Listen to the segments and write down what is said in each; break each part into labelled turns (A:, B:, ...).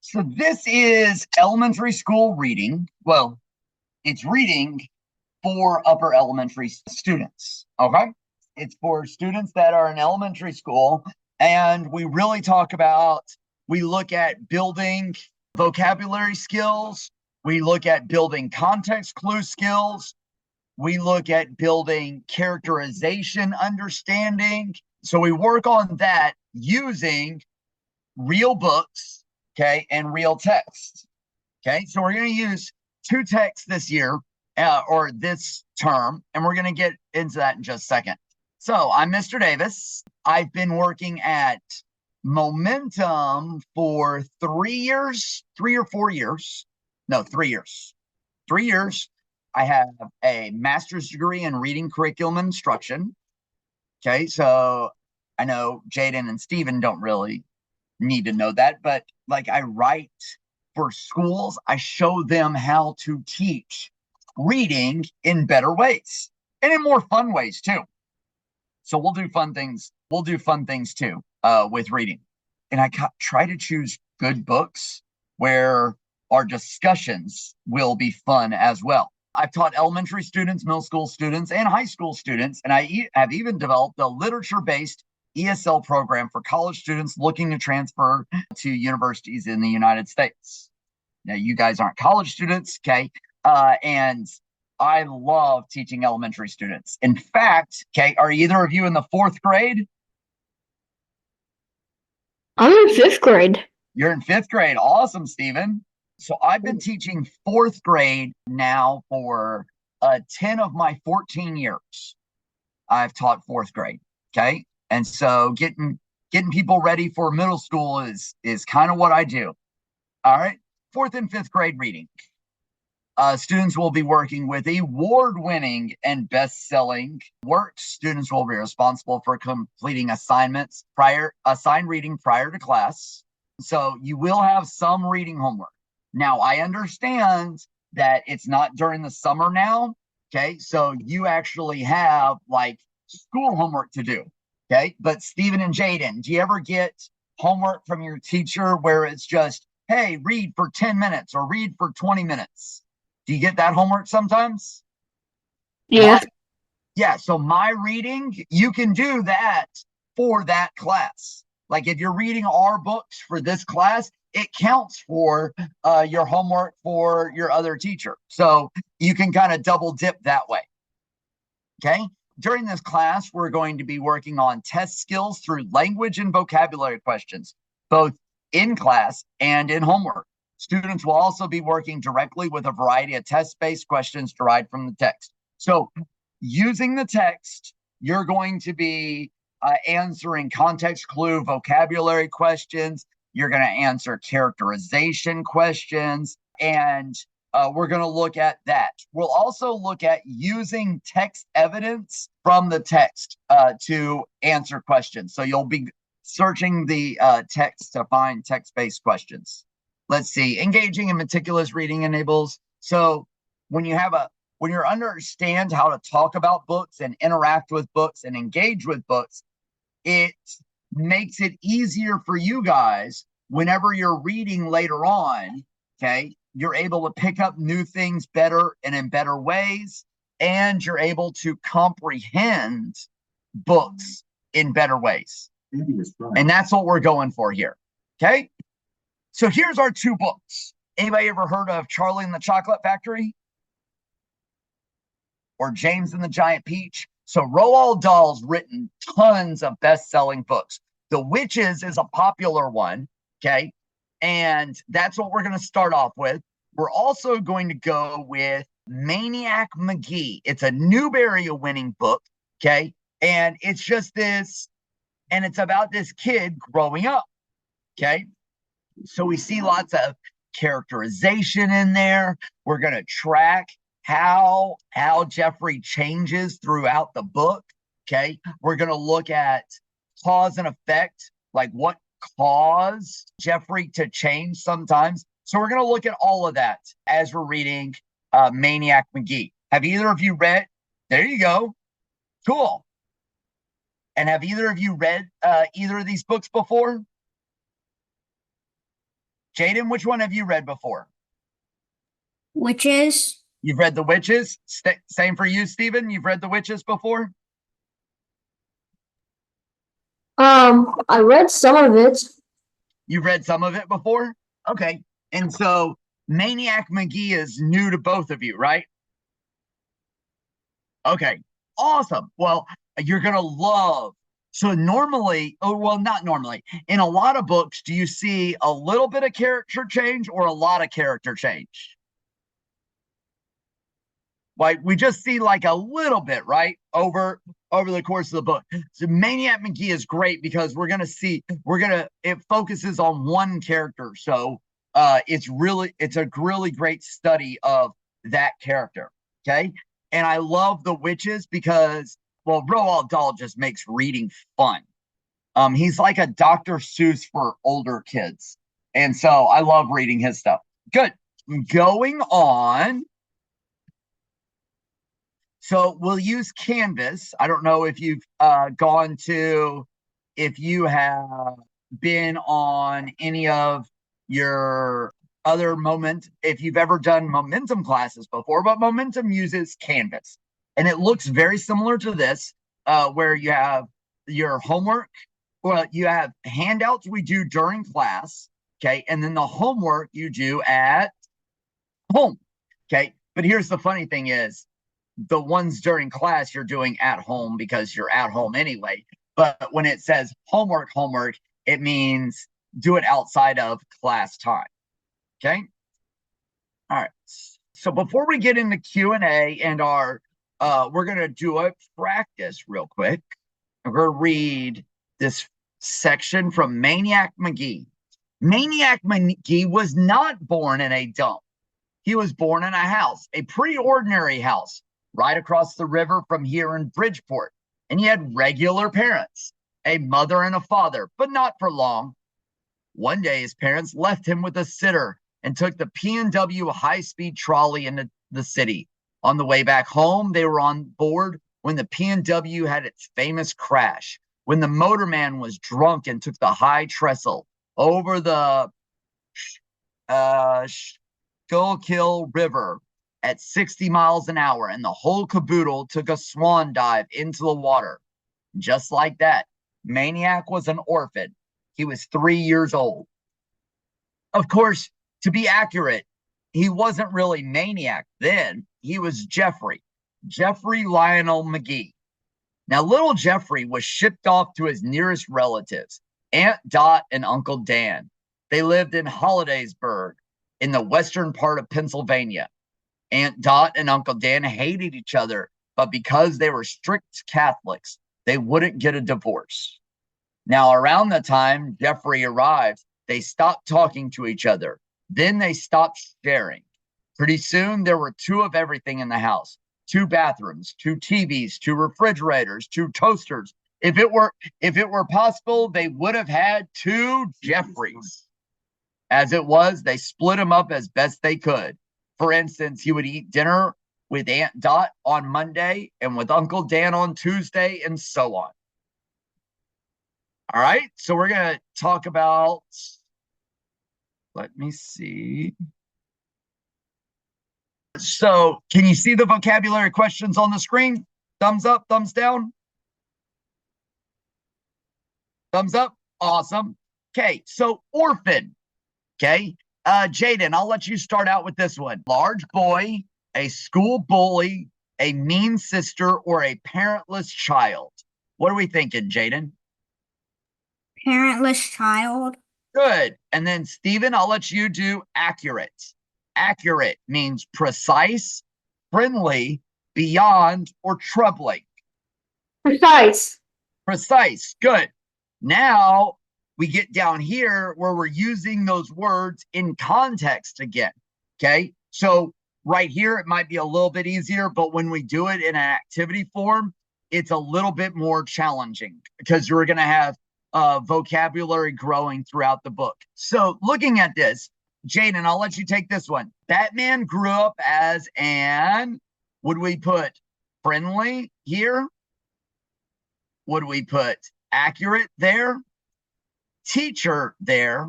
A: So this is elementary school reading. Well, it's reading for upper elementary students. Okay. It's for students that are in elementary school. And we really talk about, we look at building vocabulary skills. We look at building context clue skills. We look at building characterization understanding. So we work on that using real books, okay, and real text. Okay, so we're going to use two texts this year or this term, and we're going to get into that in just a second. So I'm Mr. Davis. I've been working at Momentum for 3 years, 3 or 4 years. No, 3 years. 3 years. I have a master's degree in reading curriculum instruction. Okay, so I know Jaden and Steven don't really need to know that, but like I write for schools, I show them how to teach reading in better ways and in more fun ways too. So we'll do fun things. We'll do fun things too with reading. And I try to choose good books where our discussions will be fun as well. I've taught elementary students, middle school students, and high school students, and I have even developed a literature-based ESL program for college students looking to transfer to universities in the United States. Now, you guys aren't college students, okay? And I love teaching elementary students. In fact, okay, are either of you in the fourth grade?
B: I'm in fifth grade.
A: You're in fifth grade. Awesome, Stephen. So I've been teaching fourth grade now for 10 of my 14 years. I've taught fourth grade, okay? And so getting people ready for middle school is kind of what I do. All right. Fourth and fifth grade reading. Students will be working with award-winning and best-selling works. Students will be responsible for completing assigned reading prior to class. So you will have some reading homework. Now, I understand that it's not during the summer now. Okay. So you actually have like school homework to do. Okay. But Stephen and Jaden, do you ever get homework from your teacher where it's just, hey, read for 10 minutes or read for 20 minutes? Do you get that homework sometimes?
B: Yeah.
A: Yeah. So my reading, you can do that for that class. Like if you're reading our books for this class, it counts for your homework for your other teacher. So you can kind of double dip that way. Okay. During this class, we're going to be working on test skills through language and vocabulary questions, both in class and in homework. Students will also be working directly with a variety of test-based questions derived from the text. So using the text, you're going to be answering context clue vocabulary questions. You're going to answer characterization questions, and we're going to look at that. We'll also look at using text evidence from the text to answer questions. So you'll be searching the text to find text-based questions. Let's see, engaging and meticulous reading enables. So when you understand how to talk about books and interact with books and engage with books, it makes it easier for you guys whenever you're reading later on. Okay, you're able to pick up new things better and in better ways, and you're able to comprehend books in better ways. And that's what we're going for here. Okay. So here's our two books. Anybody ever heard of Charlie and the Chocolate Factory? Or James and the Giant Peach? So Roald Dahl's written tons of best-selling books. The Witches is a popular one, okay? And that's what we're going to start off with. We're also going to go with Maniac Magee. It's a Newbery-winning book, okay? And it's just this, and it's about this kid growing up, okay? So we see lots of characterization in there. We're going to track how Jeffrey changes throughout the book. Okay. We're going to look at cause and effect, like what caused Jeffrey to change sometimes. So we're going to look at all of that as we're reading Maniac Magee. Have either of you read? There you go. Cool. And have either of you read either of these books before? Jaden, which one have you read before?
C: Witches.
A: You've read The Witches? Same for you, Stephen? You've read The Witches before?
B: I read some of it.
A: You've read some of it before? Okay. And so Maniac Magee is new to both of you, right? Okay. Awesome. Well, you're going to love. So normally, oh, well, not normally. In a lot of books, do you see a little bit of character change or a lot of character change? Like we just see like a little bit, right? Over the course of the book. So Maniac Magee is great because it focuses on one character. So it's a really great study of that character. Okay. And I love The Witches because, well, Roald Dahl just makes reading fun. He's like a Dr. Seuss for older kids. And so I love reading his stuff. Good. Going on. So we'll use Canvas. I don't know if you've if you have been on any of your other if you've ever done momentum classes before, but momentum uses Canvas. And it looks very similar to this, where you have your homework, well, you have handouts we do during class, okay? And then the homework you do at home, okay? But here's the funny thing is, the ones during class you're doing at home because you're at home anyway. But when it says homework, it means do it outside of class time. Okay. All right. So before we get into Q&A and we're going to do a practice real quick. I'm going to read this section from Maniac Magee. Maniac Magee was not born in a dump. He was born in a house, a pretty ordinary house, right across the river from here in Bridgeport. And he had regular parents, a mother and a father, but not for long. One day his parents left him with a sitter and took the P&W high-speed trolley into the city. On the way back home, they were on board when the P&W had its famous crash, when the motorman was drunk and took the high trestle over the Schuylkill River at 60 miles an hour, and the whole caboodle took a swan dive into the water. Just like that, Maniac was an orphan. He was 3 years old. Of course, to be accurate, he wasn't really Maniac then. He was Jeffrey Lionel Magee. Now, little Jeffrey was shipped off to his nearest relatives, Aunt Dot and Uncle Dan. They lived in Hollidaysburg in the western part of Pennsylvania. Aunt Dot and Uncle Dan hated each other, but because they were strict Catholics, they wouldn't get a divorce. Now, around the time Jeffrey arrived, they stopped talking to each other. Then they stopped sharing. Pretty soon, there were 2 of everything in the house: 2 bathrooms, 2 TVs, 2 refrigerators, 2 toasters. If it were possible, they would have had 2 Jeffreys. As it was, they split them up as best they could. For instance, he would eat dinner with Aunt Dot on Monday and with Uncle Dan on Tuesday, and so on. All right, so we're going to talk about, let me see. So can you see the vocabulary questions on the screen? Thumbs up, thumbs down? Thumbs up? Awesome. Okay, so orphan. Okay. Jaden, I'll let you start out with this one. Large boy, a school bully, a mean sister, or a parentless child. What are we thinking, Jaden?
C: Parentless child.
A: Good. And then Stephen, I'll let you do accurate. Accurate means precise, friendly, beyond, or troubling.
B: Precise.
A: Precise. Good. Now we get down here where we're using those words in context again. Okay. So right here, it might be a little bit easier, but when we do it in an activity form, it's a little bit more challenging because you're going to have vocabulary growing throughout the book. So looking at this, Jaden, I'll let you take this one. Batman grew up as an, would we put friendly here? Would we put accurate there? Teacher there,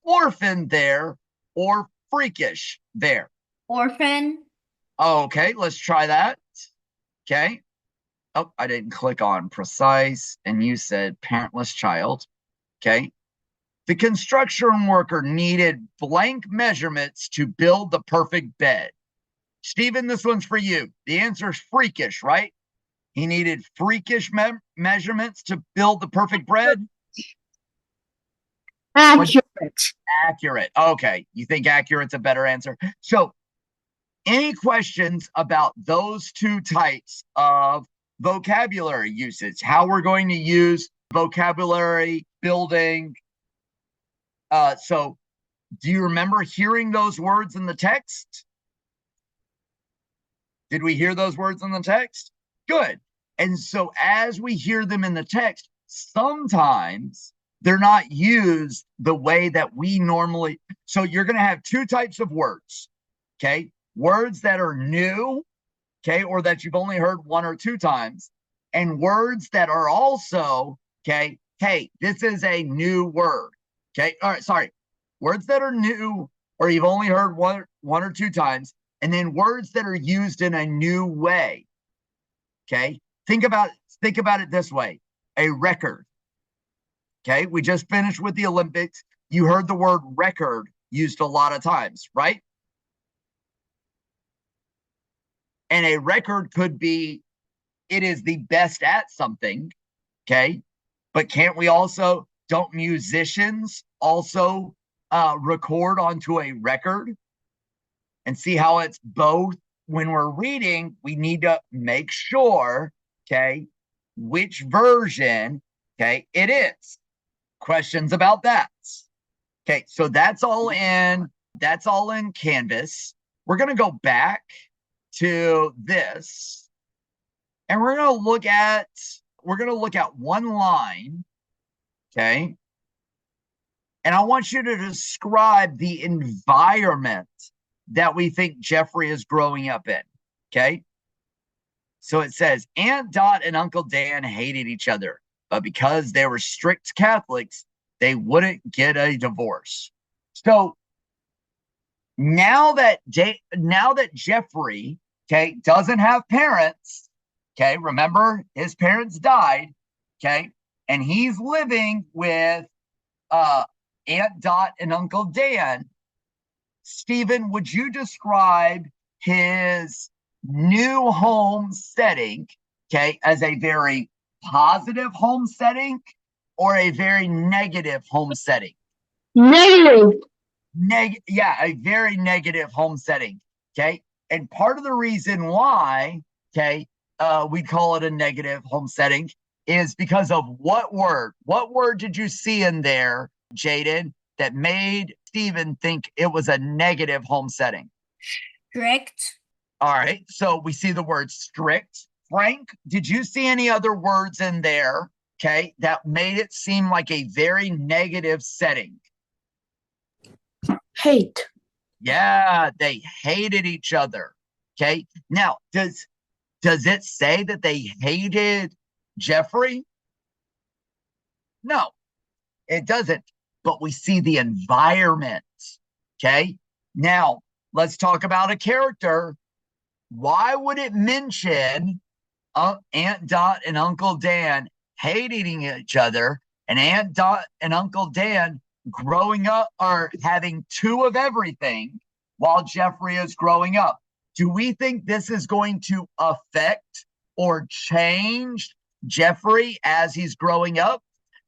A: orphan there or freakish there?
C: Orphan.
A: Okay, let's try that. Okay. Oh, I didn't click on precise, and you said parentless child. Okay. The construction worker needed blank measurements to build the perfect bed. Stephen, this one's for you. The answer is freakish, right? He needed freakish measurements to build the perfect bread.
B: Accurate.
A: Accurate. Okay. You think accurate's a better answer? So, any questions about those two types of vocabulary usage? How we're going to use vocabulary building? So, do you remember hearing those words in the text? Did we hear those words in the text? Good. And so as we hear them in the text, sometimes they're not used the way that we normally. So you're going to have two types of words, okay? Words that are new, okay, or that you've only heard one or two times, and words that are also, okay, hey, this is a new word, okay? All right, sorry. Words that are new or you've only heard one or two times, and then words that are used in a new way. Okay, think about it this way: a record. Okay, we just finished with the Olympics. You heard the word record used a lot of times, right? And a record could be, it is the best at something. Okay, but don't musicians also record onto a record? And see how it's both. When we're reading, we need to make sure, okay, which version, okay, it is. Questions about that. Okay, so that's all in Canvas. We're going to go back to this, and we're going to look at one line, okay? And I want you to describe the environment that we think Jeffrey is growing up in, okay? So it says, Aunt Dot and Uncle Dan hated each other, but because they were strict Catholics, they wouldn't get a divorce. So now that Jeffrey, okay, doesn't have parents, okay, remember his parents died, okay, and he's living with Aunt Dot and Uncle Dan. Stephen, would you describe his new home setting, okay, as a very positive home setting or a very negative home setting?
B: Negative.
A: Yeah, a very negative home setting, okay? And part of the reason why, okay, we call it a negative home setting is because of what word? What word did you see in there, Jaden, that made Stephen think it was a negative home setting?
C: Strict.
A: All right, so we see the word strict. Frank, did you see any other words in there, okay, that made it seem like a very negative setting?
B: Hate.
A: Yeah, they hated each other, okay? Now, does it say that they hated Jeffrey? No, it doesn't. But we see the environment, okay? Now, let's talk about a character. Why would it mention Aunt Dot and Uncle Dan hating each other and Aunt Dot and Uncle Dan growing up or having two of everything while Jeffrey is growing up? Do we think this is going to affect or change Jeffrey as he's growing up?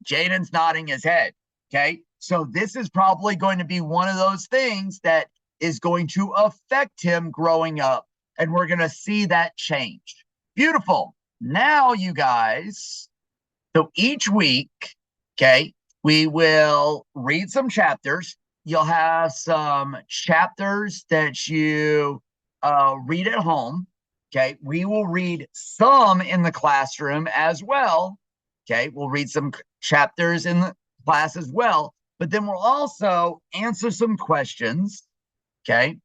A: Jaden's nodding his head, okay? So this is probably going to be one of those things that is going to affect him growing up, and we're going to see that change. Beautiful. Now, you guys, so each week, okay, we will read some chapters. You'll have some chapters that you read at home, okay? We will read some in the classroom as well, okay? We'll read some chapters in the class as well. But then we'll also answer some questions, okay?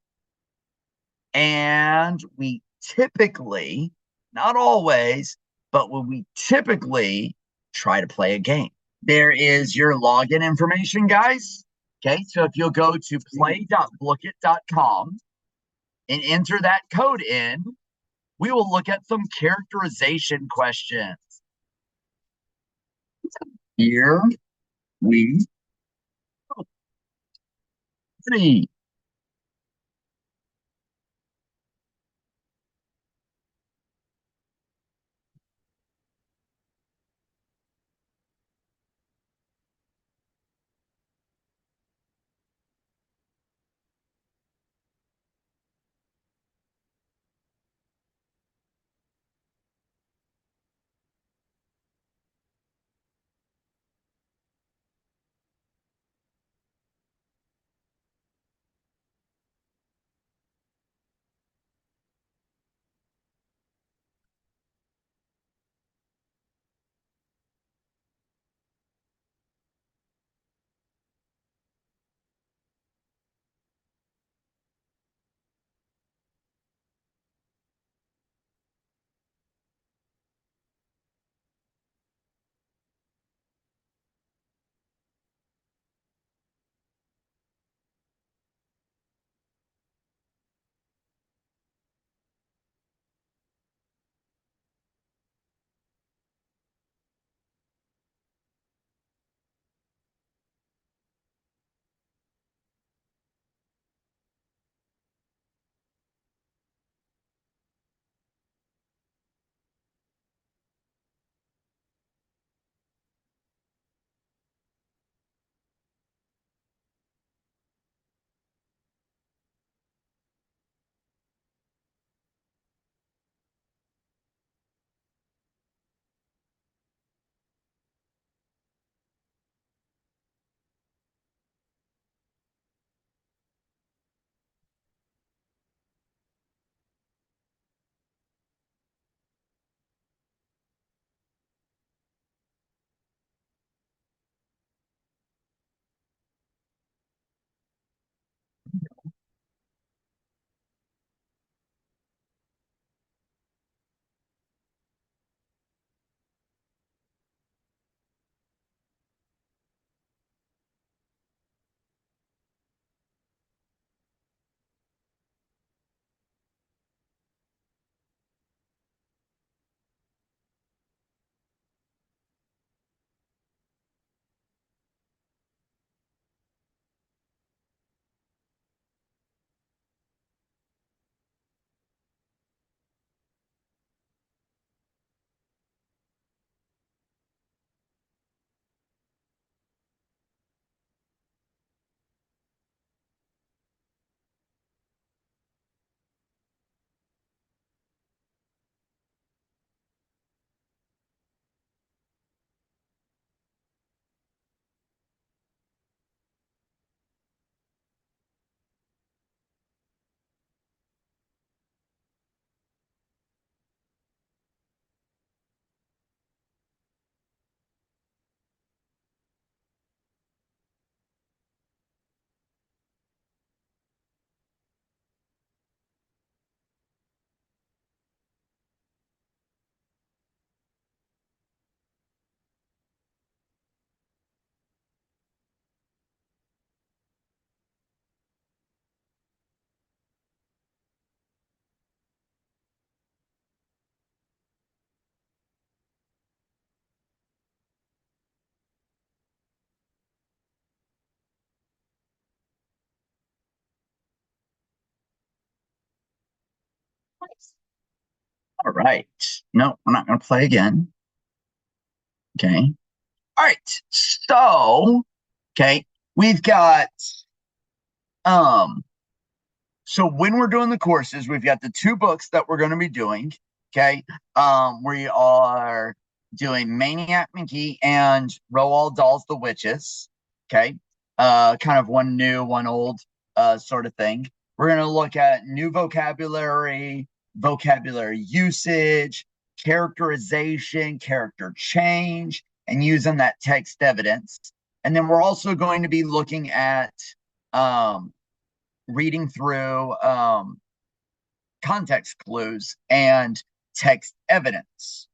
A: And we typically, not always, but when we typically try to play a game. There is your login information, guys, Okay, so if you'll go to play.bookit.com and enter that code in, we will look at some characterization questions. Here we go. 3. All right. No, we're not going to play again. Okay. All right. So, okay, we've got so when we're doing the courses, we've got the 2 books that we're going to be doing. Okay. We are doing Maniac Manky and Roald Dahl's The Witches. Okay. Kind of one new, one old sort of thing. We're going to look at new vocabulary, vocabulary usage, characterization, character change, and using that text evidence. And then we're also going to be looking at reading through context clues and text evidence.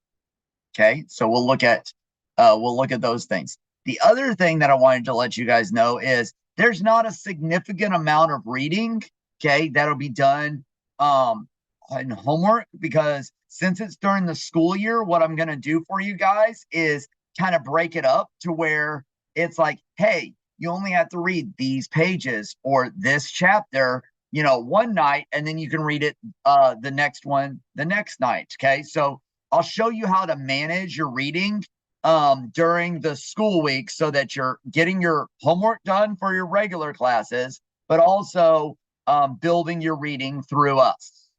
A: Okay, so we'll look at those things. The other thing that I wanted to let you guys know is there's not a significant amount of reading, okay, that'll be done in homework, because since it's during the school year, what I'm going to do for you guys is kind of break it up to where it's like, hey, you only have to read these pages or this chapter, one night, and then you can read it the next one the next night. Okay, so I'll show you how to manage your reading during the school week so that you're getting your homework done for your regular classes, but also building your reading through us.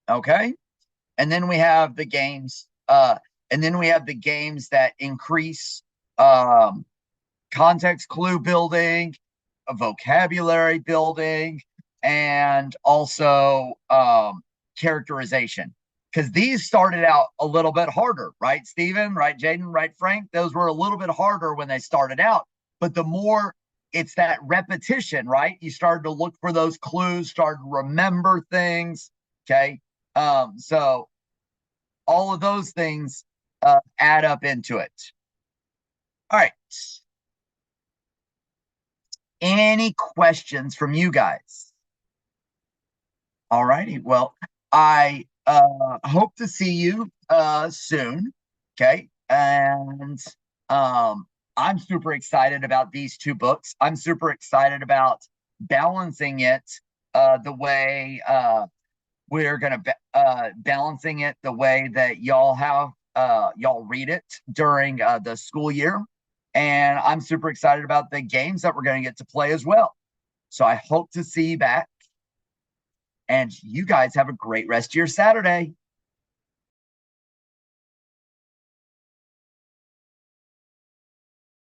A: Okay, and then we have the games, that increase context clue building, vocabulary building, and also characterization. Because these started out a little bit harder, right, Stephen? Right, Jaden? Right, Frank? Those were a little bit harder when they started out. But the more it's that repetition, right? You started to look for those clues, started to remember things. Okay. So all of those things add up into it. All right. Any questions from you guys? All righty. Well, I hope to see you soon. Okay. And I'm super excited about these two books. I'm super excited about balancing it the way we're going to balancing it the way that y'all read it during the school year. And I'm super excited about the games that we're going to get to play as well. So I hope to see you back. And you guys have a great rest of your Saturday.